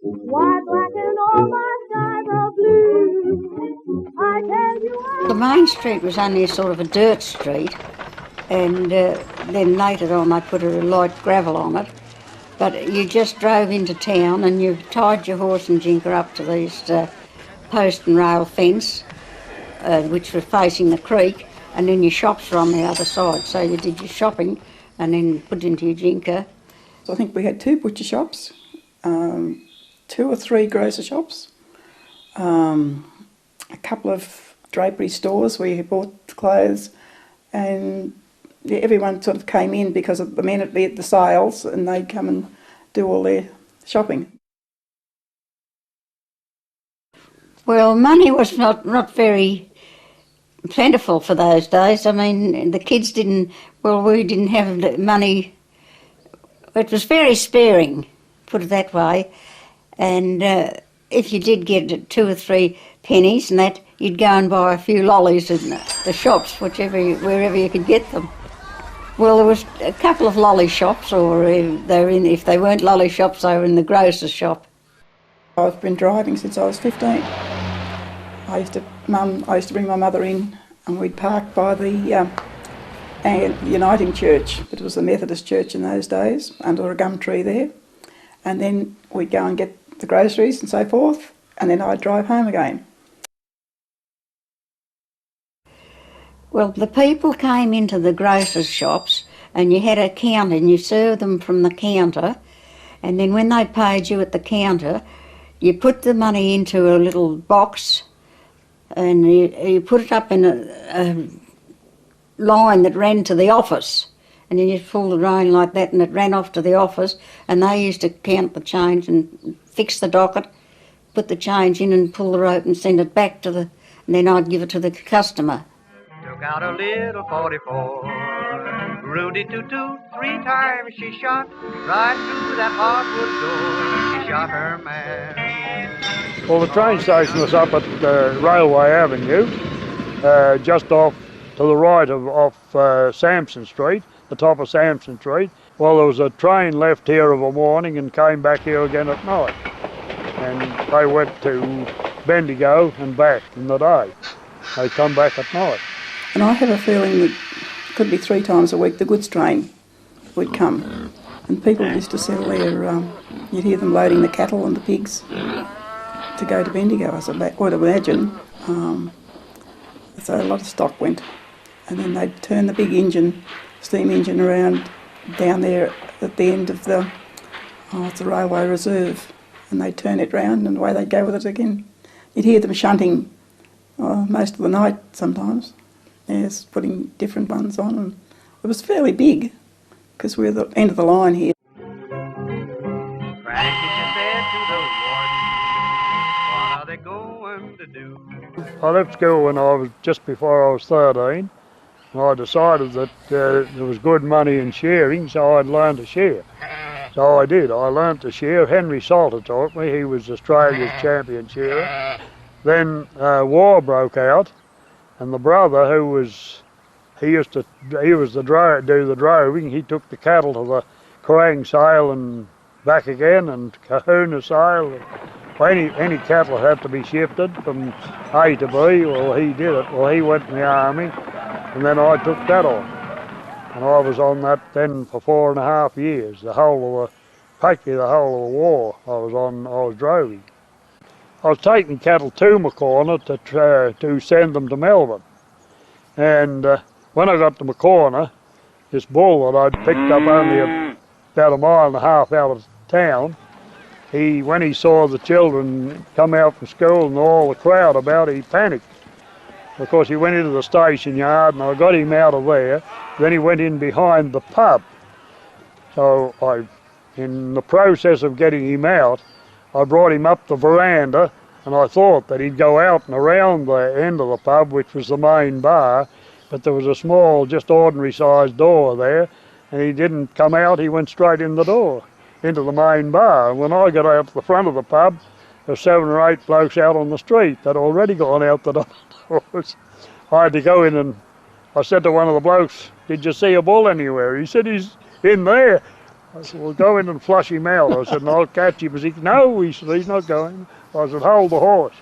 Why blacken all my skies are blue? I tell you The main street was only a sort of a dirt street, and then later on they put a light gravel on it. But you just drove into town and you tied your horse and jinker up to these post and rail fence, which was facing the creek, and then your shops were on the other side. So you did your shopping and then put into your jinker. So I think we had 2 butcher shops, 2 or 3 grocer shops, a couple of drapery stores where you bought clothes, and everyone sort of came in because of the men would be at the sales and they'd come and do all their shopping. Well, money was not very plentiful for those days. I mean, the kids we didn't have the money. It was very sparing, put it that way. And if you did get 2 or 3 pennies and that, you'd go and buy a few lollies in the shops, wherever you could get them. Well, there was a couple of lolly shops, or if they weren't lolly shops, they were in the grocer's shop. I've been driving since I was 15. I used to bring my mother in, and we'd park by the Uniting Church. It was a Methodist church in those days, under a gum tree there. And then we'd go and get the groceries and so forth, and then I'd drive home again. Well, the people came into the grocers' shops and you had a counter and you served them from the counter, and then when they paid you at the counter, you put the money into a little box and you put it up in a line that ran to the office, and then you pulled the rein like that and it ran off to the office, and they used to count the change and fix the docket, put the change in and pull the rope and send it back and then I'd give it to the customer. Took out a little 44, Rudy toot-toot, 3 times she shot, right through that hardwood door, she shot her man. Well, the train station was up at Railway Avenue, just off to the right off Sampson Street, the top of Sampson Street. Well, there was a train left here of a morning and came back here again at night. And they went to Bendigo and back in the day. They come back at night. And I have a feeling that it could be 3 times a week the goods train would come. And people used to sell their, you'd hear them loading the cattle and the pigs to go to Bendigo, I would imagine. So a lot of stock went. And then they'd turn the big steam engine around down there at the end of it's a railway reserve. And they'd turn it round and away they'd go with it again. You'd hear them shunting most of the night sometimes. Yes, putting different ones on. And it was fairly big because we're at the end of the line here. I left school when I was just before I was 13, and I decided that there was good money in shearing, so I'd learn to shear. So I did. I learnt to shear. Henry Salter taught me. He was Australia's champion shearer. Then war broke out, and the brother who was, he was do the droving. He took the cattle to the Kerrang sale and back again, and Cohuna sale. Any cattle had to be shifted from A to B. Well, he did it. Well, he went in the army, and then I took that on, and I was on that then for 4.5 years. Practically the whole of the war I was droving. I was taking cattle to Corner to send them to Melbourne. And when I got to Corner, this bull that I'd picked up only about 1.5 miles out of town, when he saw the children come out from school and all the crowd about, he panicked. Of course, he went into the station yard and I got him out of there. Then he went in behind the pub. So in the process of getting him out, I brought him up the veranda, and I thought that he'd go out and around the end of the pub, which was the main bar, but there was a small, just ordinary sized door there, and he didn't come out, he went straight in the door, into the main bar. And when I got out to the front of the pub, there were 7 or 8 blokes out on the street that had already gone out the doors. I had to go in, and I said to one of the blokes, "Did you see a bull anywhere?" He said, "He's in there." I said, well, go in and flush him out. I said, and I'll catch him. He said, no, he said, he's not going. I said, hold the horse.